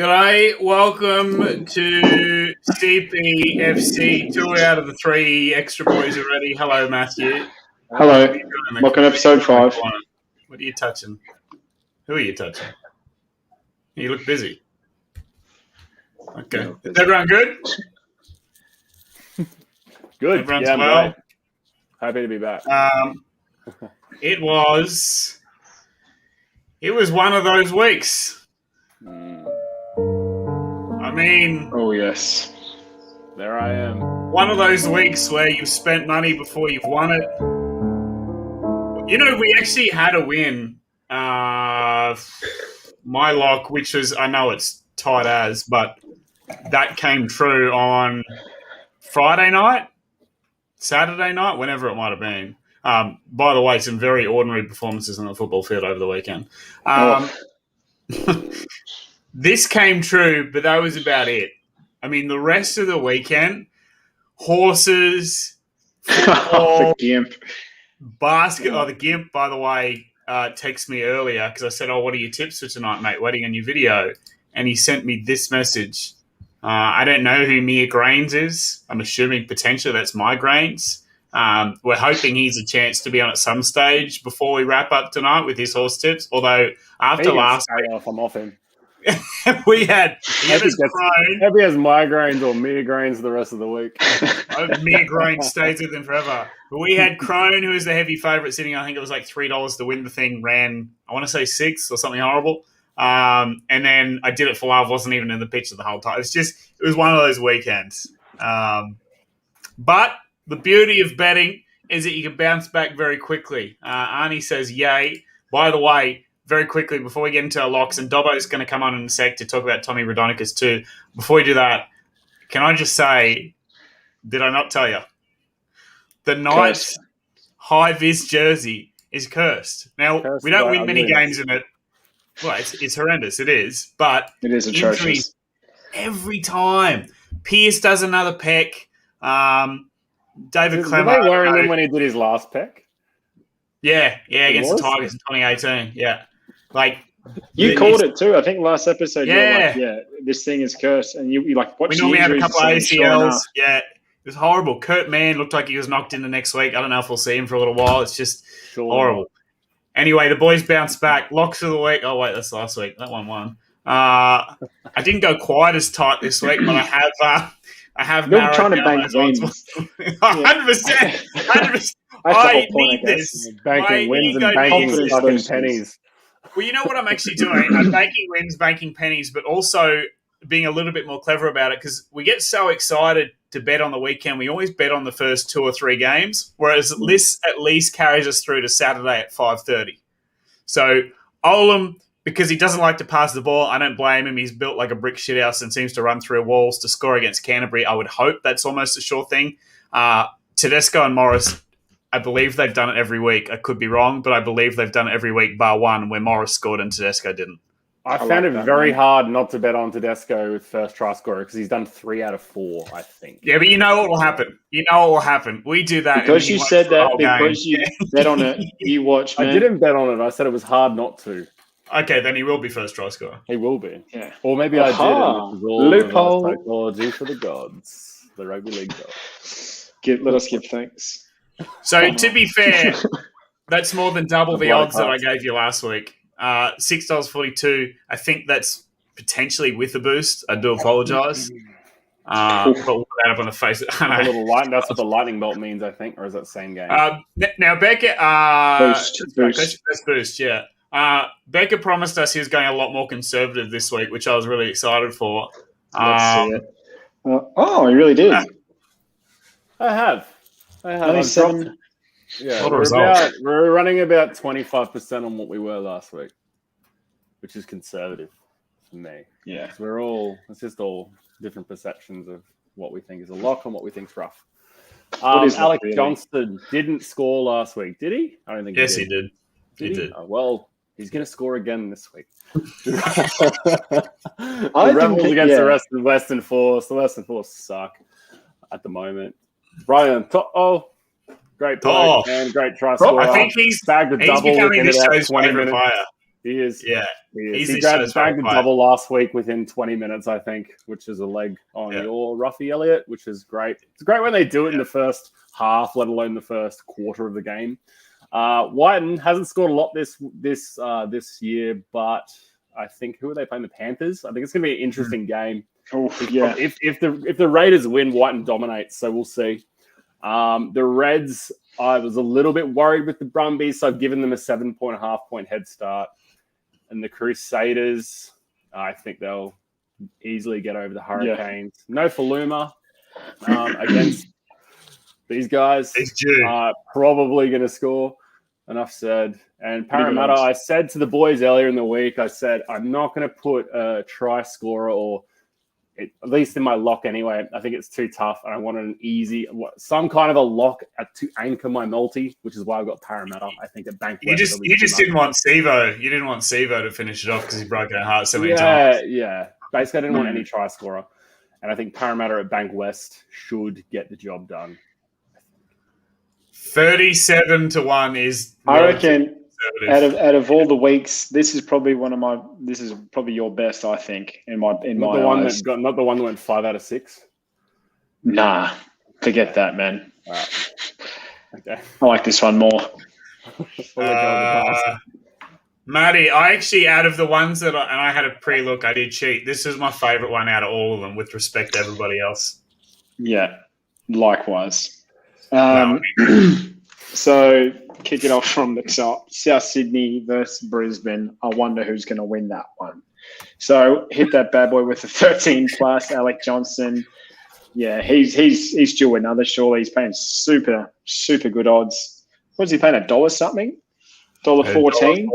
G'day, welcome to CPFC. 2 out of the 3 extra boys already. Hello, Matthew. Hello. Welcome to episode 5. What are you touching? Who are you touching? You look busy. Okay. Is everyone good? Good. Everyone's yeah, well? mate. Happy to be back. It was one of those weeks. I mean... Oh, yes. There I am. One of those weeks where you've spent money before you've won it. You know, we actually had a win. My lock, which was, I know it's tight as, but that came true on Friday night, Saturday night, whenever it might have been. By the way, some very ordinary performances on the football field over the weekend. This came true, but that was about it. I mean, the rest of the weekend, horses, football, the Gimp. basketball. Oh, the Gimp, by the way, texted me earlier because I said, what are your tips for tonight, mate? Waiting on your video. And he sent me this message. I don't know who Mia Grains is. I'm assuming potentially that's Migraines. We're hoping he's a chance to be on at some stage before we wrap up tonight with his horse tips. Although after last week, I'm off him. we had Maybe he has migraines or migraines the rest of the week. Migraine stays with him forever. But we had Crone, who was the heavy favourite, sitting. I think it was like $3 to win the thing. Ran, I want to say 6 or something horrible. And then I did it for love. Wasn't even in the picture the whole time. It was one of those weekends. But the beauty of betting is that you can bounce back very quickly. Arnie says, yay. By the way, very quickly, before we get into our locks, and Dobbo is going to come on in a sec to talk about Tommy Raudonikis too. Before we do that, can I just say, did I not tell you? The Knights high-vis jersey is cursed. Now, we don't win many games in it. Well, it's horrendous. It is. But it is atrocious. Every time. Pierce does another peck. David Clemmer. Were they wearing him when he did his last peck? Yeah, against the Tigers in 2018. Yeah. You called it too. I think last episode you were like, this thing is cursed. And you like, watch. We normally have a couple of ACLs. Yeah, it was horrible. Kurt Mann looked like he was knocked into next week. I don't know if we'll see him for a little while. It's just horrible. Anyway, the boys bounced back. Locks of the week. Oh, wait, that's last week. That one won. I didn't go quite as tight this week, but I have You're trying to bank wins. 100%. I need this. Banking wins and banking fucking pennies. Well, you know what I'm actually doing? I'm banking wins, banking pennies, but also being a little bit more clever about it because we get so excited to bet on the weekend. We always bet on the first 2 or 3 games, whereas this at least carries us through to Saturday at 5:30. So Olam, because he doesn't like to pass the ball, I don't blame him. He's built like a brick shithouse and seems to run through walls to score against Canterbury. I would hope that's almost a sure thing. Tedesco and Morris, I believe they've done it every week. I could be wrong, but I believe they've done it every week, bar one, where Morris scored and Tedesco didn't. I found it very hard not to bet on Tedesco with first try scorer because he's done 3 out of 4, I think. Yeah, but you know what will happen. We do that. Because you said that, because you bet on it, you watch, man. I didn't bet on it. I said it was hard not to. Okay, then he will be first try scorer. He will be. Yeah. Or maybe I did. Loophole. Psychology for the gods. The rugby league gods. Let us give thanks. So, to be fair, that's more than double the odds that I gave you last week. $6.42. I think that's potentially with a boost. I do apologise. But we'll put that up on the face. That's what the lightning bolt means, I think, or is that the same game? Now, Becca... Boost. That's boost, yeah. Becca promised us he was going a lot more conservative this week, which I was really excited for. Let's see it. He really did. I have. Only 7... Yeah, we're running about 25% on what we were last week, which is conservative for me. Yeah. It's just all different perceptions of what we think is a lock and what we think is rough. Alex Johnston didn't score last week, did he? I don't think he did. He did. Well, he's going to score again this week. The Rebels against the rest of the Western Force. The Western Force suck at the moment. Brian, great play and great try scorer. I think he's bagged a double becoming this within show's about 20 favourite minutes. player. He is. Yeah. He bagged a double last week within 20 minutes, I think, which is a leg on your Roughy Elliott, which is great. It's great when they do it in the first half, let alone the first quarter of the game. Whiten hasn't scored a lot this year, but I think who are they playing? The Panthers. I think it's going to be an interesting game. If the Raiders win, Whiten dominates, so we'll see. The Reds, I was a little bit worried with the Brumbies, so I've given them a 7.5 point head start. And the Crusaders, I think they'll easily get over the Hurricanes. Yeah. No Faluma against these guys. Probably going to score. Enough said. And Parramatta, I said to the boys earlier in the week, I said, I'm not going to put a try scorer at least in my lock anyway. I think it's too tough. And I wanted an easy, some kind of a lock to anchor my multi, which is why I've got Parramatta. I think at Bank West. You just didn't want Sevo. You didn't want Sevo to finish it off because he broke our heart so many times. Yeah. Basically, I didn't want any try scorer. And I think Parramatta at Bank West should get the job done. 37-1 is. I reckon out of all the weeks, this is probably your best. I think in my eyes. Not the one that went 5 out of 6. Nah, forget that, man. Right. Okay. I like this one more. Matty, I actually, out of the ones that I had a pre-look, I did cheat. This is my favourite one out of all of them, with respect to everybody else. Yeah, likewise. So, kick it off from the top. South Sydney versus Brisbane. I wonder who's going to win that one. So, hit that bad boy with a 13+. Alec Johnson. Yeah, he's due another. Surely he's paying super, super good odds. What is he paying? $1 something? $1.14?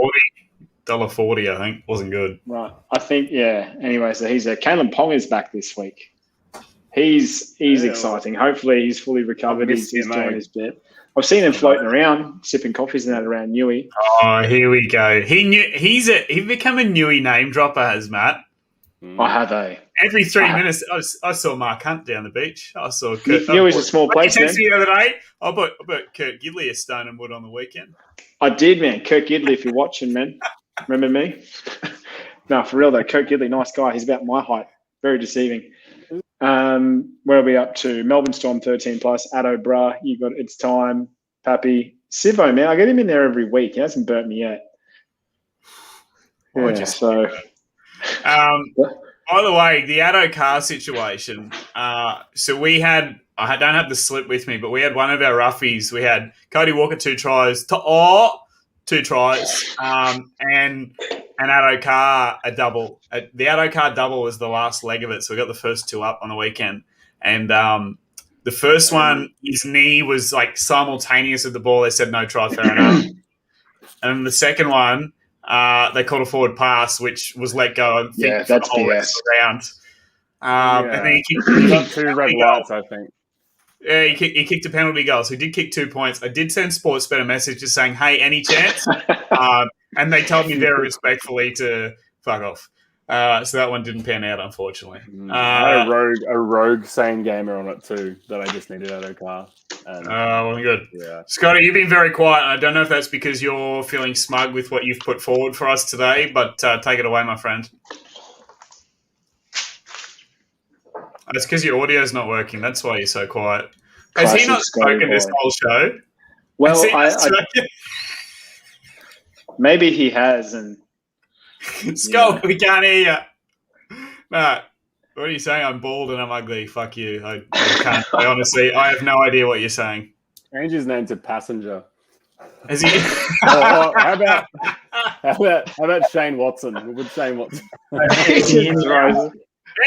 $1.40, I think. Wasn't good. Right. I think, yeah. Anyway, so he's Kalen Pong is back this week. He's exciting. Hopefully he's fully recovered. He's doing his bit. I've seen him floating around, sipping coffees and that around Newey. Oh, here we go. He's become a Newey name dropper, has Matt. I have Every 3 minutes, I saw Mark Hunt down the beach. I saw Kurt. Newey's a small place, man. The other day, I bought Kurt Gidley a stone and wood on the weekend. I did, man. Kurt Gidley, if you're watching, man. Remember me? No, for real though. Kurt Gidley, nice guy. He's about my height. Very deceiving. Where are we up to? Melbourne Storm 13+. Addo Bra, you got It's Time. Pappy. Sivo, man. I get him in there every week. He hasn't burnt me yet. By the way, the Addo car situation. So we had, I don't have the slip with me, but we had one of our roughies. We had Cody Walker 2 tries, and an Addo car a double. The Addo car double was the last leg of it, so we got the first 2 up on the weekend. And the first one, his knee was like simultaneous with the ball. They said no try, fair enough. And the second one, they called a forward pass, which was let go. I think, that's the whole rest of the round. And then he got 2 red lights, I think. Yeah, he kicked a penalty goal, so he did kick 2 points. I did send Sportsbet a message just saying, hey, any chance? And they told me very respectfully to fuck off. So that one didn't pan out, unfortunately. I had a rogue same gamer on it too that I just needed out of car. Well, good. Yeah. Scotty, you've been very quiet. I don't know if that's because you're feeling smug with what you've put forward for us today, but take it away, my friend. It's because your audio's not working. That's why you're so quiet. Has he not spoken this whole show? Well, maybe he has. And Scott, we can't hear you. No, what are you saying? I'm bald and I'm ugly. Fuck you. I can't. Honestly, I have no idea what you're saying. Change his name to Passenger. Has he? How about Shane Watson? Would Shane Watson?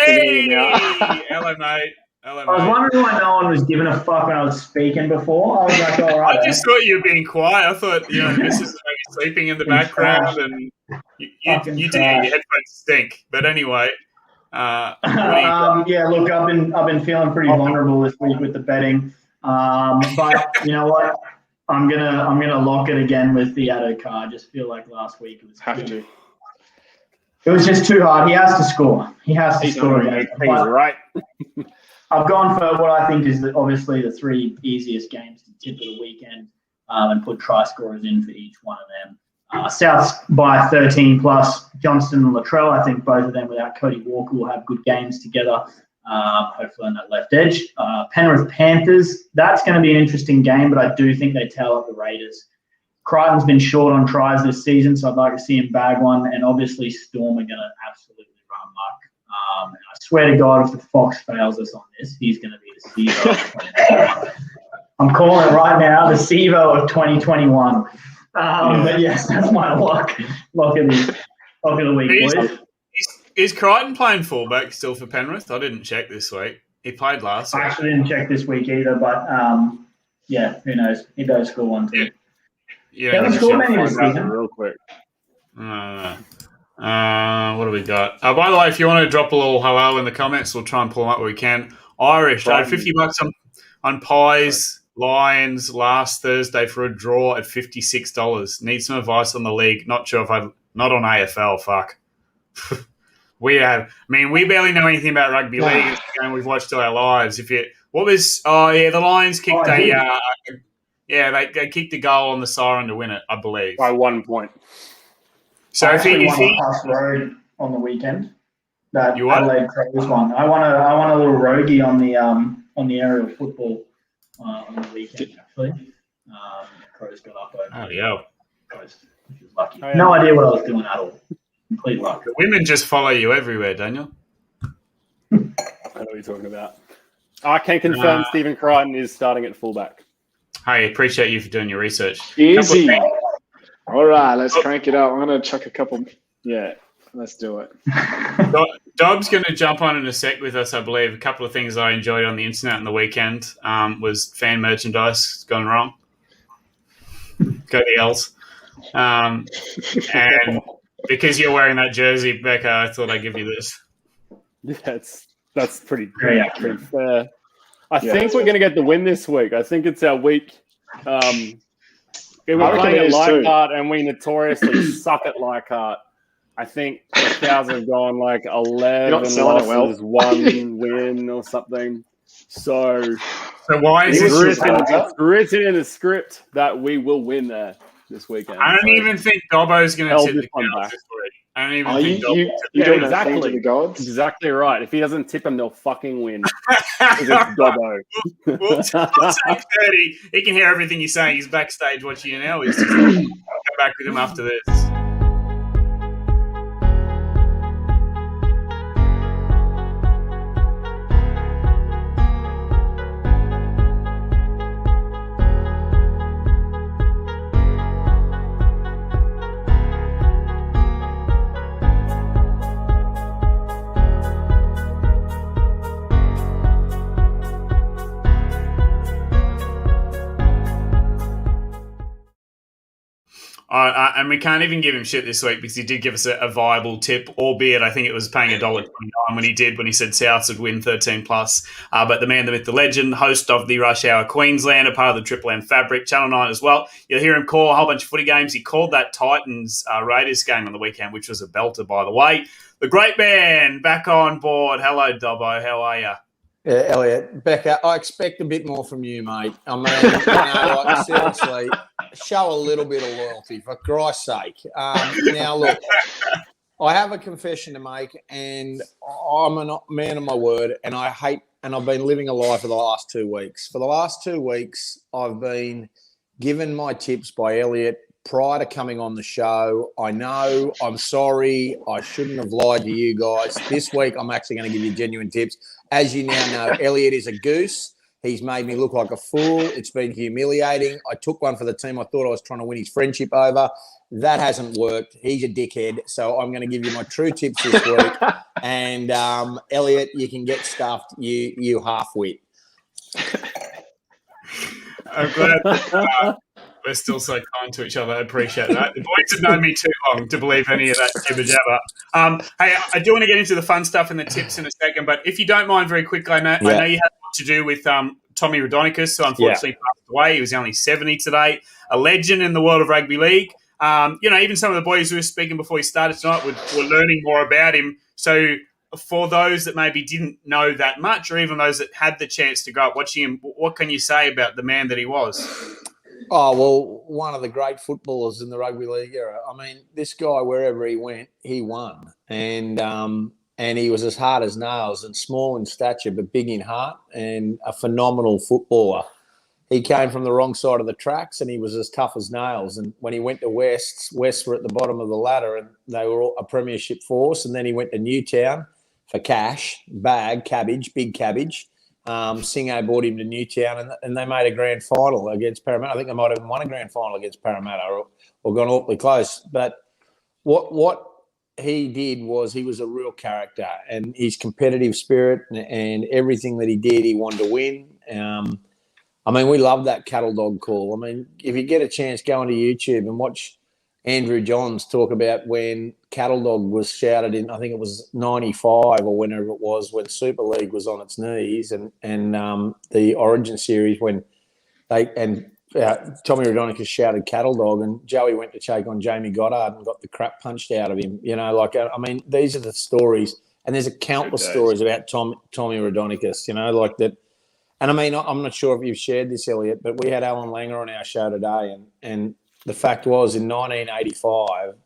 Hey, hello, mate. I was wondering why no one was giving a fuck when I was speaking before. I was like, all right. I just thought you were being quiet. I thought, this is maybe sleeping in the background, and you do. Your headphones stink. But anyway, yeah. Look, I've been feeling pretty vulnerable this week with the betting, but you know what? I'm gonna lock it again with the Addo car. I just feel like last week it was It was just too hard. He has to score. He's score again. He's right. I've gone for what I think is obviously the 3 easiest games to tip of the weekend, and put try scorers in for each one of them. South's by 13 plus. Johnston and Latrell, I think both of them without Cody Walker will have good games together. Hopefully on that left edge. Penrith Panthers, that's going to be an interesting game, but I do think they tail up the Raiders. Crichton's been short on tries this season, so I'd like to see him bag one. And obviously Storm are going to absolutely run amok. And I swear to God, if the Fox fails us on this, he's going to be the Sevo. I'm calling it right now, the Sevo of 2021. But yes, that's my lock of the week, boys. Is Crichton playing fullback still for Penrith? I didn't check this week. He played last week. I actually didn't check this week either, but who knows? He does score one too. Yeah, he scored many this season. Real quick. What do we got? By the way, if you want to drop a little hello in the comments, we'll try and pull them up where we can. Irish, I had $50 on Pies Lions last Thursday for a draw at $56. Need some advice on the league. Not sure if not on AFL. Fuck. We barely know anything about rugby league. It's a game we've watched all our lives. The Lions kicked they kicked a goal on the siren to win it, I believe. By 1 point. So if he passed road on the weekend, that you what? Adelaide Crows one. I want a little rogie on the aerial football on the weekend actually. Crows got up over. Oh yeah. Crows, which was lucky. Oh, yeah. No idea what I was doing at all. Complete luck. The women just follow you everywhere, Daniel. I know what you're talking about. I can confirm Stephen Crichton is starting at fullback. Hey, appreciate you for doing your research. Easy. All right, let's crank it up. I'm going to chuck a couple. Yeah, let's do it. Dobb's going to jump on in a sec with us, I believe. A couple of things I enjoyed on the internet on the weekend was fan merchandise gone wrong. Go the L's. And because you're wearing that jersey, Becca, I thought I'd give you this. Yeah, that's pretty fair. I think we're going to get the win this week. I think it's our week. We're playing at Leichhardt, and we notoriously suck at Leichhardt. I think the Cows have gone like 11 losses, 1 win or something. So why is it's written in the script that we will win there this weekend. I don't even think Dobbo's going to tip the Cows this week. I don't even think Dobbo. Exactly. Exactly right. If he doesn't tip them, they'll fucking win. Because it's Dobbo. We'll say 30. He can hear everything you're saying. He's backstage watching you now. He's just come back with him after this. And we can't even give him shit this week because he did give us a viable tip, albeit I think it was paying $1.29 when he said Souths would win 13 plus. But the man, the myth, the legend, host of the Rush Hour Queensland, a part of the Triple M Fabric, Channel 9 as well. You'll hear him call a whole bunch of footy games. He called that Titans Raiders game on the weekend, which was a belter, by the way. The great man back on board. Hello, Dobbo. How are you? Yeah, Elliot. Becca, I expect a bit more from you, mate. I mean, seriously, show a little bit of loyalty, for Christ's sake. Now, look, I have a confession to make, and I'm a man of my word, and I've been living a lie for the last 2 weeks. For the last 2 weeks, I've been given my tips by Elliot prior to coming on the show. I know, I'm sorry, I shouldn't have lied to you guys. This week, I'm actually going to give you genuine tips. As you now know, Elliot is a goose. He's made me look like a fool. It's been humiliating. I took one for the team I thought I was trying to win his friendship over. That hasn't worked. He's a dickhead. So I'm going to give you my true tips this week. And, Elliot, you can get stuffed, you half-wit. I'm glad we're still so kind to each other. I appreciate that. The boys have known me too long to believe any of that jibber-jabber. Hey, I do want to get into the fun stuff and the tips in a second, but if you don't mind very quickly, I know you had a lot to do with Tommy Raudonikis, who unfortunately passed away. He was only 70 today. A legend in the world of rugby league. Even some of the boys who were speaking before he started tonight were learning more about him. So for those that maybe didn't know that much, or even those that had the chance to grow up watching him, what can you say about the man that he was? Oh, well, one of the great footballers in the rugby league era. I mean, this guy, wherever he went, he won. And he was as hard as nails and small in stature, but big in heart and a phenomenal footballer. He came from the wrong side of the tracks and he was as tough as nails. And when he went to West were at the bottom of the ladder and they were all a premiership force. And then he went to Newtown for cash, cabbage, big cabbage. Singo brought him to Newtown and they made a grand final against Parramatta. I think they might have won a grand final against Parramatta or gone awfully close. But what he did was he was a real character and his competitive spirit and everything that he did, he wanted to win. I mean, we love that cattle dog call. I mean, if you get a chance, go onto YouTube and watch Andrew Johns talk about when cattle dog was shouted in, I think it was 95 or whenever it was, when Super League was on its knees and the Origin series when Tommy Rodonicus shouted cattle dog and Joey went to take on Jamie Goddard and got the crap punched out of him. You know, like, I mean, these are the stories and there's countless stories about Tommy Rodonicus, you know, like that. And I mean, I'm not sure if you've shared this, Elliot, but we had Alan Langer on our show today and the fact was, in 1985,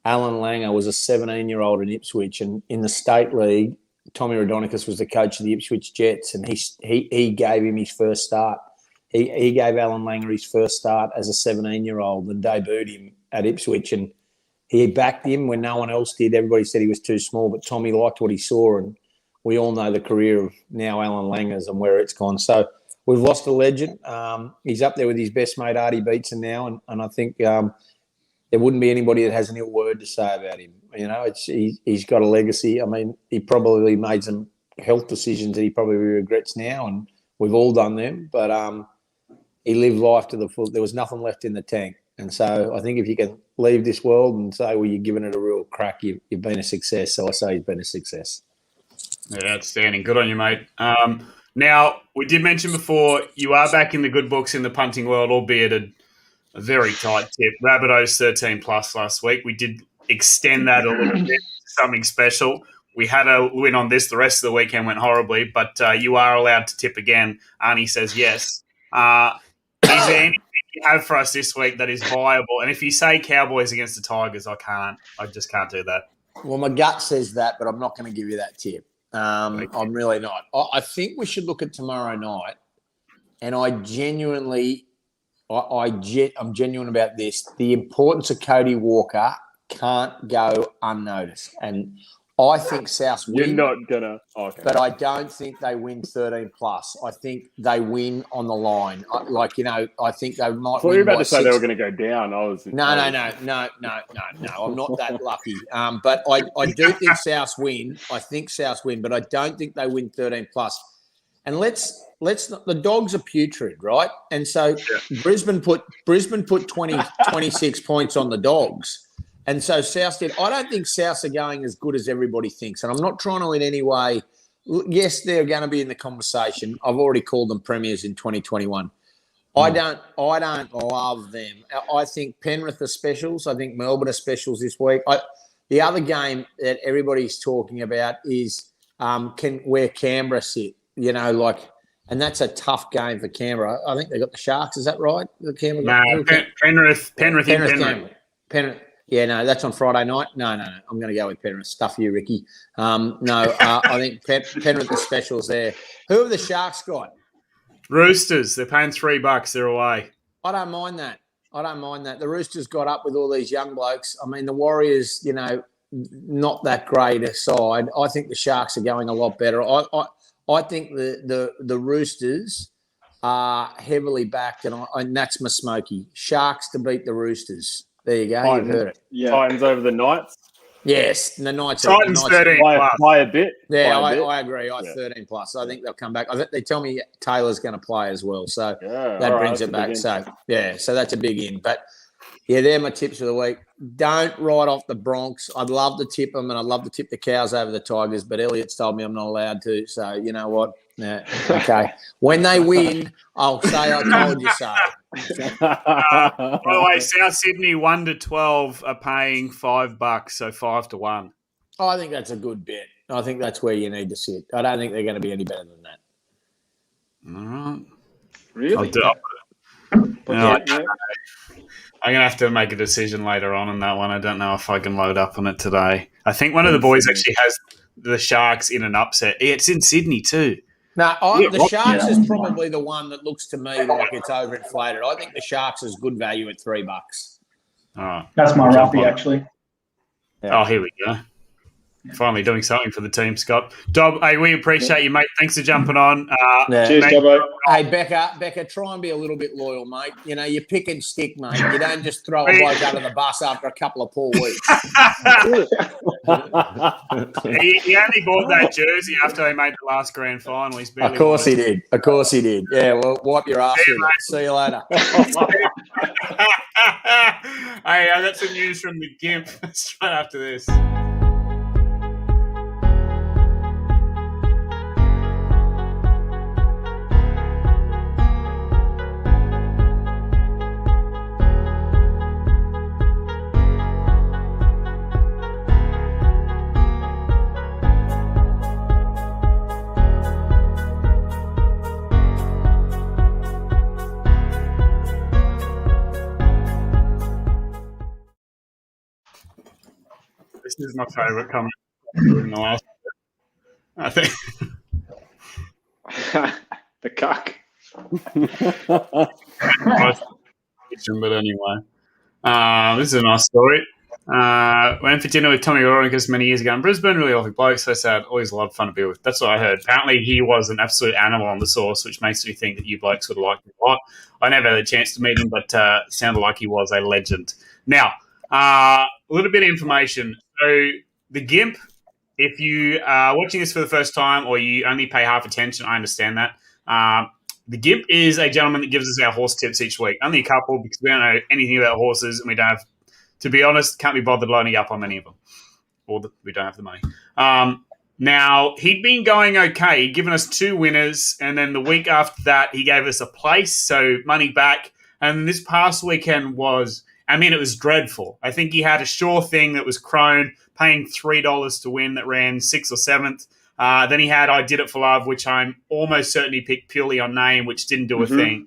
Alan Langer was a 17-year-old in Ipswich, and in the State League, Tommy Rodonicus was the coach of the Ipswich Jets, and he gave him his first start. He gave Alan Langer his first start as a 17-year-old and debuted him at Ipswich, and he backed him when no one else did. Everybody said he was too small, but Tommy liked what he saw, and we all know the career of now Alan Langer's and where it's gone. So we've lost a legend. He's up there with his best mate, Artie Beetson, now, and I think there wouldn't be anybody that has an ill word to say about him. You know, he's got a legacy. I mean, he probably made some health decisions that he probably regrets now, and we've all done them. But he lived life to the full. There was nothing left in the tank. And so I think if you can leave this world and say, well, you're giving it a real crack, you've been a success. So I say he's been a success. Yeah, outstanding. Good on you, mate. Now, we did mention before, you are back in the good books in the punting world, albeit a very tight tip. Rabbitohs 13 plus last week. We did extend that a little bit, something special. We had a win on this. The rest of the weekend went horribly, but you are allowed to tip again. Arnie says yes. Is there anything you have for us this week that is viable? And if you say Cowboys against the Tigers, I just can't do that. Well, my gut says that, but I'm not going to give you that tip. I'm really not. I think we should look at tomorrow night, and I'm genuine about this. The importance of Cody Walker can't go unnoticed, and I think South win. You're not gonna, but I don't think they win 13 plus. I think they win on the line. I think they might. I thought you were about to say they were going to go down. No. I'm not that lucky. But I do think South win. I think South win, but I don't think they win 13 plus. And let's not, the Dogs are putrid, right? And so Brisbane put 26 points on the Dogs. And so South did. I don't think South are going as good as everybody thinks. And I'm not trying to in any way. Yes, they're going to be in the conversation. I've already called them premiers in 2021. I don't love them. I think Penrith are specials. I think Melbourne are specials this week. The other game that everybody's talking about is where Canberra sit. You know, and that's a tough game for Canberra. I think they got the Sharks. Is that right? Penrith. Yeah, no, that's on Friday night. No. I'm going to go with Penrith. Stuff you, Ricky. I think Penrith are specials there. Who have the Sharks got? Roosters. They're paying $3. They're away. I don't mind that. The Roosters got up with all these young blokes. I mean, the Warriors, you know, not that great a side. I think the Sharks are going a lot better. I think the Roosters are heavily backed, and that's my smoky. Sharks to beat the Roosters. There you go. You've heard it. Yeah. Titans over the Knights. Yes, the Knights. Titans 13 plus. By a bit. Yeah, I agree. 13 plus. I think they'll come back. They tell me Taylor's going to play as well, so that brings it back. So so that's a big in. But yeah, they're my tips for the week. Don't write off the Bronx. I'd love to tip them, and I'd love to tip the Cows over the Tigers, but Elliot's told me I'm not allowed to. So you know what? Yeah, okay. When they win, I'll say I told you so. By the way, South Sydney 1-12 are paying $5, so 5-1. I think that's a good bet. I think that's where you need to sit. I don't think they're going to be any better than that. All right. Really? Yeah. I'm going to have to make a decision later on that one. I don't know if I can load up on it today. I think one of the boys actually has the Sharks in an upset. It's in Sydney too. No, the Sharks is probably the one that looks to me like it's overinflated. I think the Sharks is good value at $3. All right. That's my roughie, actually. Yeah. Oh, here we go. Finally doing something for the team, Scott. Dob, hey, we appreciate you, mate. Thanks for jumping on. Cheers, Dobbo. Hey, Becca, try and be a little bit loyal, mate. You know, you pick and stick, mate. You don't just throw a bloke under the bus after a couple of poor weeks. He only bought that jersey after they made the last grand final. He's barely Of course he did. Yeah, well, wipe your ass with it. See you later. Hey, I got some news from the Gimp straight after this. This is my favourite comment in the last. I think the cuck. But anyway, this is a nice story. Went for dinner with Tommy Veronicus many years ago in Brisbane. Really lovely bloke, so sad. Always a lot of fun to be with. That's what I heard. Apparently, he was an absolute animal on the sauce, which makes me think that you blokes would like him a lot. I never had a chance to meet him, but sounded like he was a legend. Now, a little bit of information. So the Gimp, if you are watching this for the first time or you only pay half attention, I understand that. The Gimp is a gentleman that gives us our horse tips each week. Only a couple because we don't know anything about horses and we don't have, to be honest, can't be bothered loading up on many of them. Or we don't have the money. Now, he'd been going okay. He'd given us 2 winners, and then the week after that, he gave us a place, so money back. And this past weekend was... it was dreadful. I think he had a sure thing that was Crone, paying $3 to win that ran 6th or 7th. Then he had I Did It for Love, which I'm almost certain he picked purely on name, which didn't do a thing.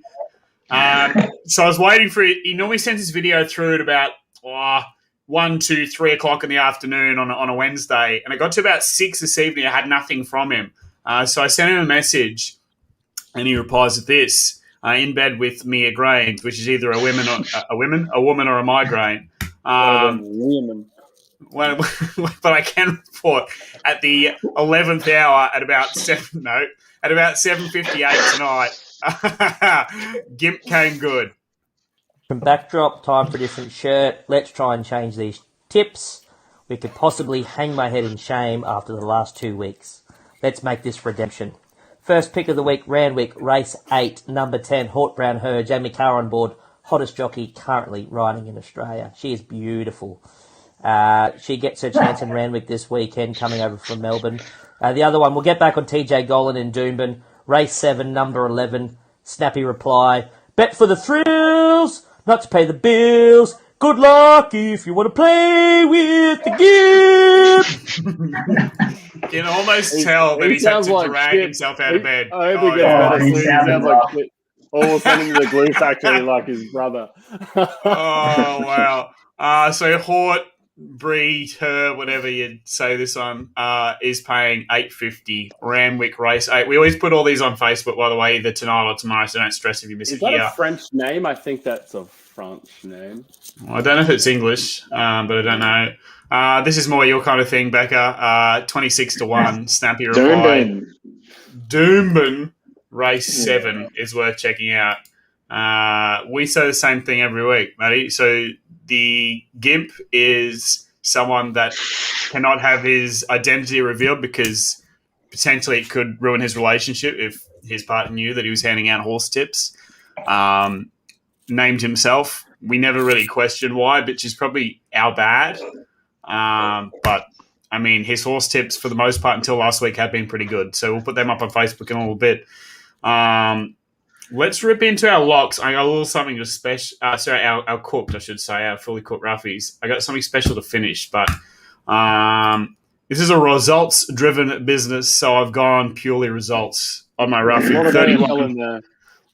So I was waiting for it. He normally sends his video through at about 1, 2, 3 o'clock in the afternoon on a Wednesday. And I got to about 6 this evening. I had nothing from him. So I sent him a message, and he replies with this. In bed with migraines, which is either a woman or a migraine. Women. But I can report at the 11th hour at about 7:58 tonight, Gimp came good. From backdrop, time for a different shirt. Let's try and change these tips. We could possibly hang my head in shame after the last 2 weeks. Let's make this redemption. First pick of the week, Randwick, race 8, number 10, Hort Brown Her, Jamie Carr on board, hottest jockey currently riding in Australia. She is beautiful. She gets her chance in Randwick this weekend, coming over from Melbourne. The other one, we'll get back on TJ Golan in Doomben, race 7, number 11, snappy reply. Bet for the thrills, not to pay the bills. Good luck if you want to play with the Gimp. You can almost tell that he's had to drag himself out of bed. I hope he gets better soon. He sounds like shit. Or send him to the glue factory like his brother. Oh, wow. So Hort, Breed, Her, whatever you say this on, is paying $8.50. Randwick race 8. We always put all these on Facebook, by the way, either tonight or tomorrow, so don't stress if you miss it here. Is that a French name? I think that's a French name. Well, I don't know if it's English, but I don't know. This is more your kind of thing, Becca. 26-1, snappy reply. Doomben race 7 is worth checking out. We say the same thing every week, Matty. So the Gimp is someone that cannot have his identity revealed because potentially it could ruin his relationship if his partner knew that he was handing out horse tips. Named himself. We never really questioned why, which is probably our bad. But, I mean, his horse tips for the most part until last week have been pretty good. So we'll put them up on Facebook in a little bit. Let's rip into our locks. I got a little something to special. Our cooked, I should say, our fully cooked roughies. I got something special to finish, but this is a results-driven business, so I've gone purely results on my roughie.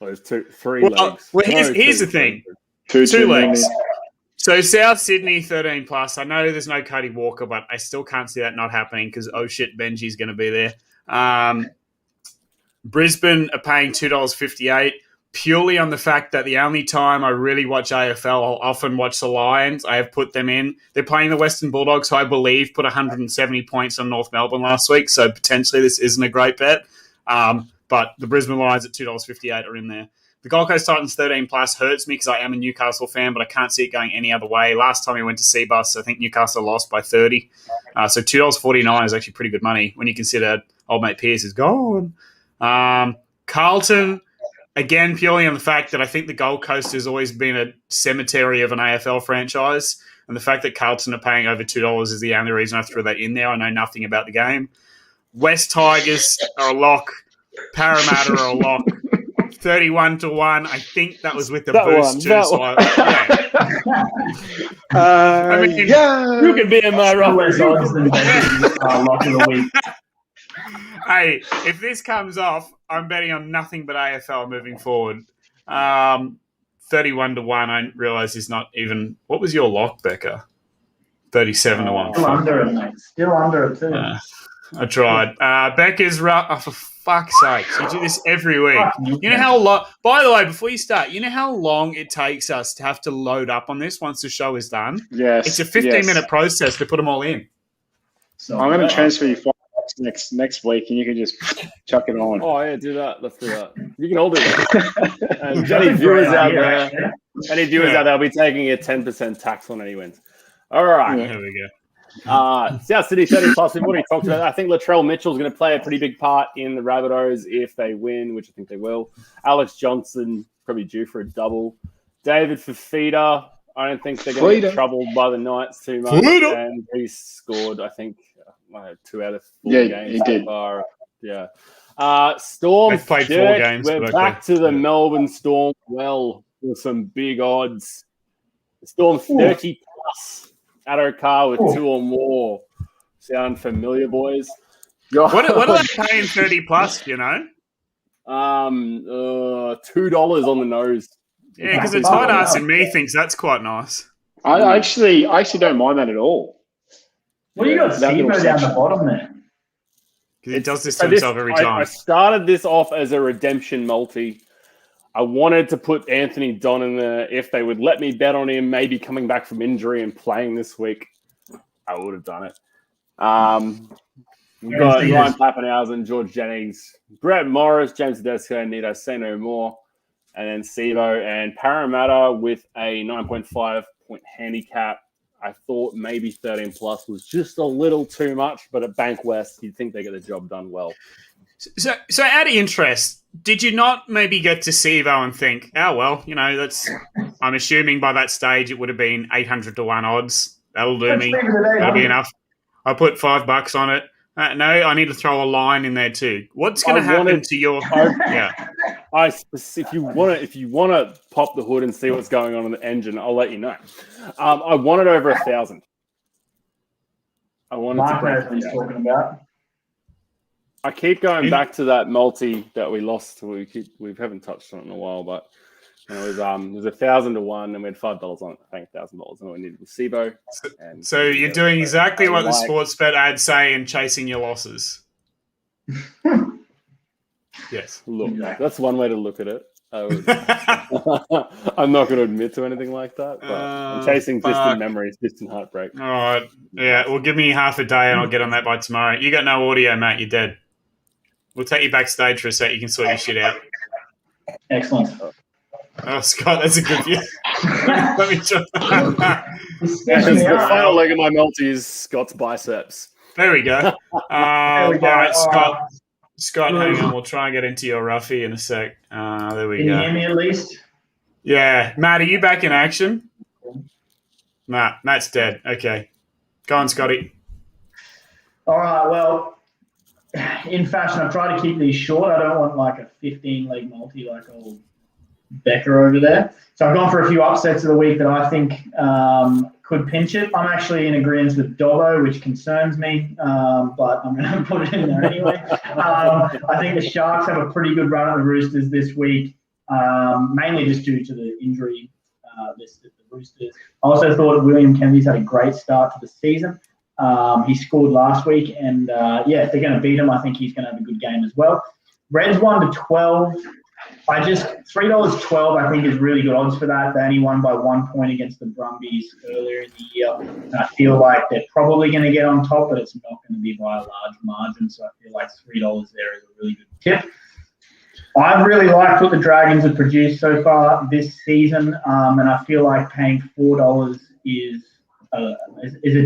Those three legs. Well, here's the thing. Two legs. So South Sydney 13 plus. I know there's no Cody Walker, but I still can't see that not happening because Benji's going to be there. Brisbane are paying $2.58 purely on the fact that the only time I really watch AFL, I'll often watch the Lions. I have put them in. They're playing the Western Bulldogs, who I believe put 170 points on North Melbourne last week, so potentially this isn't a great bet. But the Brisbane Lions at $2.58 are in there. The Gold Coast Titans 13 plus hurts me because I am a Newcastle fan, but I can't see it going any other way. Last time we went to Seabus, I think Newcastle lost by 30. So $2.49 is actually pretty good money when you consider old mate Pearce is gone. Carlton, again, purely on the fact that I think the Gold Coast has always been a cemetery of an AFL franchise, and the fact that Carlton are paying over $2 is the only reason I threw that in there. I know nothing about the game. West Tigers are a lock. Parramatta are a lock. 31-1. I think that was with the boost too. So I mean, you could be in my Roughies odds than lock of the week. Hey, if this comes off, I'm betting on nothing but AFL moving forward. 31-1. I realise is not even. What was your lock, Becca? 37-1. Still under it, mate. Still under it too. I tried. Becca's rough. Oh, for fuck's sake. You do this every week. You know how long... By the way, before you start, you know how long it takes us to have to load up on this once the show is done? Yes. It's a 15-minute process to put them all in. So I'm going to transfer you $5 next week, and you can just chuck it on. Oh, yeah, do that. Let's do that. You can all do that. And any viewers out there, will be taking a 10% tax on any wins. All right. There we go. South Sydney 30 plus. We've already talked about that. I think Latrell Mitchell's going to play a pretty big part in the Rabbitohs if they win, which I think they will. Alex Johnson probably due for a double. David Fafita, I don't think they're going to get troubled by the Knights too much. And he scored, I think, 2 out of 4 games. He did. Far. Yeah. Storm. They've played 4 games. We're back to the Melbourne Storm. Well, with some big odds. Storm 30 plus. Addo with 2 or more. Sound familiar, boys? What are they paying 30 plus, you know? $2 on the nose. Yeah, because the tight ass in me thinks that's quite nice. I actually don't mind that at all. What do you got Steve-O down the bottom there? Because he does this to himself every time. I started this off as a redemption multi. I wanted to put Anthony Don in there. If they would let me bet on him, maybe coming back from injury and playing this week, I would have done it. We've got Ryan Pappenhausen, George Jennings, Brett Morris, James Tedesco, need I say no more, and then Sevo and Parramatta with a 9.5 point handicap. I thought maybe 13 plus was just a little too much, but at Bankwest, you'd think they get the job done well. So out of interest, did you not maybe get to Sevo and think, oh, well, you know, I'm assuming by that stage it would have been 800-1 odds. That'll do me. That'll be enough. I put $5 on it. No, I need to throw a line in there too. What's going to happen to your... If you want to pop the hood and see what's going on in the engine, I'll let you know. I wanted over 1,000. I wanted Mark to break knows what he's talking about. I keep going back to that multi that we lost. We haven't touched on it in a while, but it was 1,000-1, and we had $5 on it. I think $1,000, and we needed Sibo. So you're doing exactly what the sports bet ads say and chasing your losses. Yes. Look, that's one way to look at it. I'm not going to admit to anything like that, but I'm chasing distant memories, distant heartbreak. All right. Yeah, well, give me half a day and I'll get on that by tomorrow. You got no audio, mate. You're dead. We'll take you backstage for a sec. You can sort your shit out. Excellent. Oh, Scott, that's a good view. Let me try. The final leg of my multi is Scott's biceps. There we go. All right, Scott, hang on. We'll try and get into your roughie in a sec. There we go. Can you hear me at least? Yeah. Matt, are you back in action? Matt's dead. Okay. Go on, Scotty. All right. Well, in fashion, I try to keep these short. I don't want like a 15-leg multi like old Becker over there. So I've gone for a few upsets of the week that I think could pinch it. I'm actually in agreement with Dobbo, which concerns me, but I'm going to put it in there anyway. I think the Sharks have a pretty good run at the Roosters this week. mainly just due to the injury list of the Roosters. I also thought William Kennedy's had a great start to the season. He scored last week, and if they're going to beat him, I think he's going to have a good game as well. Reds 1-12. $3.12 I think is really good odds for that. They only won by 1 point against the Brumbies earlier in the year. And I feel like they're probably going to get on top, but it's not going to be by a large margin. So I feel like $3 there is a really good tip. I've really liked what the Dragons have produced so far this season, and I feel like paying $4 is a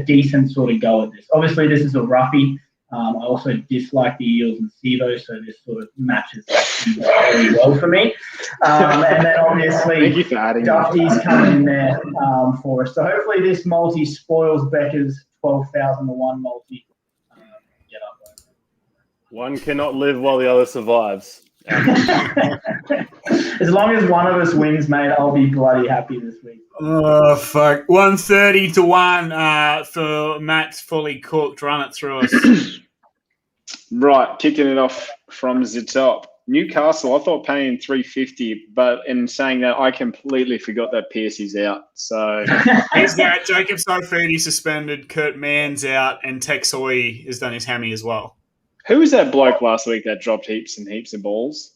decent sort of go at this. Obviously, this is a roughie. I also dislike the Eels and Sivo, so this sort of matches very well for me. And then obviously, Duffy's coming in there for us. So hopefully this multi spoils Becca's 12,000-1 multi. Get up there. One cannot live while the other survives. As long as one of us wins, mate, I'll be bloody happy this week. Oh, fuck. 130-1 for Matt's fully cooked. Run it through us. Right, kicking it off from the top. Newcastle, I thought paying $3.50, but in saying that, I completely forgot that Piercy's out. So he's out. Jacob Saifidi suspended. Kurt Mann's out, and Texoi has done his hammy as well. Who was that bloke last week that dropped heaps and heaps of balls?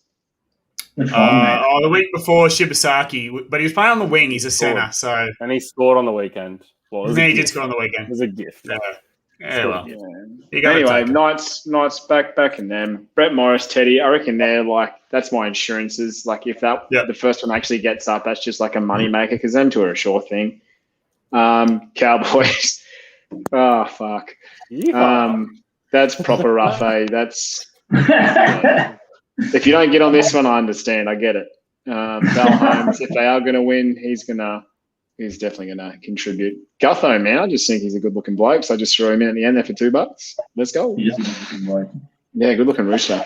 The week before, Shibasaki, but he was playing on the wing. He's a centre, so and he scored on the weekend. Well, he did score on the weekend. It was a gift. Well. Yeah. Anyway, Knights back in them. Brett Morris, Teddy, I reckon they're that's my insurances. Like if the first one actually gets up, that's just like a money maker because them two are a sure thing. Cowboys. Oh fuck. That's proper rough, eh? That's. If you don't get on this one, I understand. I get it. Val Holmes, if they are going to win, he's definitely going to contribute. Gutho, man, I just think he's a good-looking bloke, so I just threw him in at the end there for $2. Let's go. Yeah, good-looking rooster.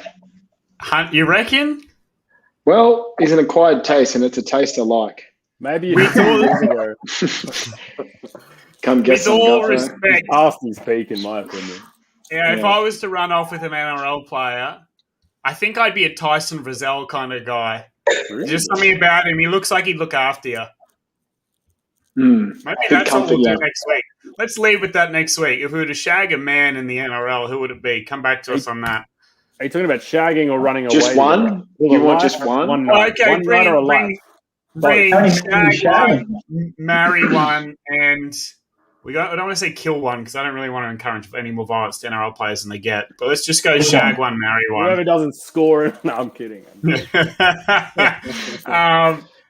Hunt, you reckon? Well, he's an acquired taste, and it's a taste I like. Maybe Come get some all Gutho. Respect. Past his peak, in my opinion. Yeah, if I was to run off with an NRL player, I think I'd be a Tyson Frizzell kind of guy. Really? Just something about him. He looks like he'd look after you. Maybe that's what we'll do next week. Let's leave with that next week. If we were to shag a man in the NRL, who would it be? Come back to us on that. Are you talking about shagging or running away? Just one? You want just one? One night. Okay, one night or a life? Bring shag one, marry one, and I don't want to say kill one because I don't really want to encourage any more violence to NRL players than they get. But let's just go shag one, marry one. Whoever doesn't score, no, I'm kidding.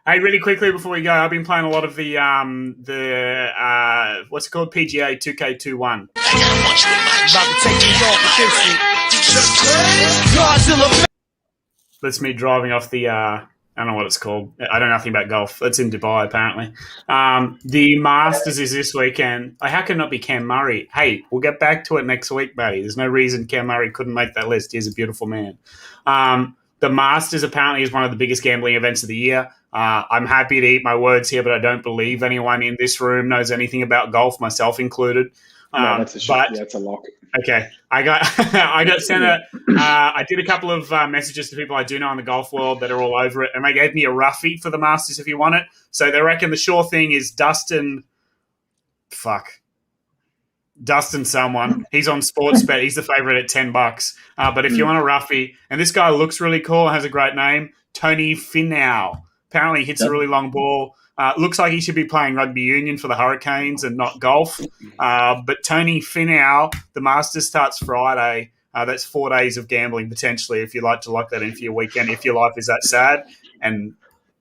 Hey, really quickly before we go, I've been playing a lot of the what's it called? PGA 2K21. That's me driving off the I don't know what it's called. I don't know nothing about golf. It's in Dubai, apparently. The Masters is this weekend. How can it not be Cam Murray? Hey, we'll get back to it next week, buddy. There's no reason Cam Murray couldn't make that list. He's a beautiful man. The Masters apparently is one of the biggest gambling events of the year. I'm happy to eat my words here, but I don't believe anyone in this room knows anything about golf, myself included. No, that's a shot. Yeah, it's a lock. Okay, I got sent I did a couple of messages to people I do know in the golf world that are all over it, and they gave me a roughie for the Masters if you want it. So they reckon the sure thing is Dustin someone. He's on Sportsbet. He's the favourite at $10. But if you want a roughie, and this guy looks really cool and has a great name, Tony Finau. Apparently hits a really long ball. Looks like he should be playing rugby union for the Hurricanes and not golf. But Tony Finau, the Masters starts Friday. That's 4 days of gambling potentially if you like to lock that in for your weekend, if your life is that sad. And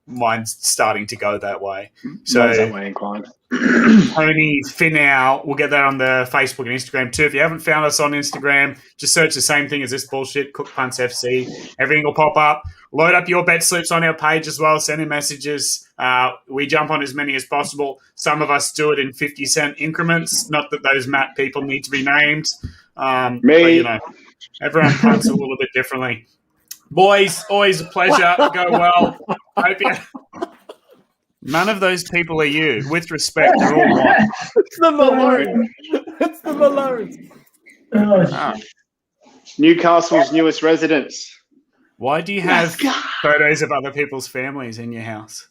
mine's starting to go that way. So mine's that way inclined. Tony Finau, we'll get that on the Facebook and Instagram too. If you haven't found us on Instagram, just search the same thing as this bullshit, Cook Punts FC. Everything will pop up. Load up your bet slips on our page as well. Send in messages. We jump on as many as possible. Some of us do it in 50-cent increments. Not that those Matt people need to be named. Me. But, everyone punts a little bit differently. Boys, always a pleasure. Go well. Hope you... None of those people are you. With respect, you're all right. It's the Malone. It's the Malone. Newcastle's newest residents. Why do you have photos of other people's families in your house?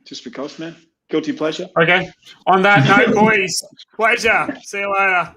Just because, man. Guilty pleasure. Okay. On that note, boys, pleasure. See you later.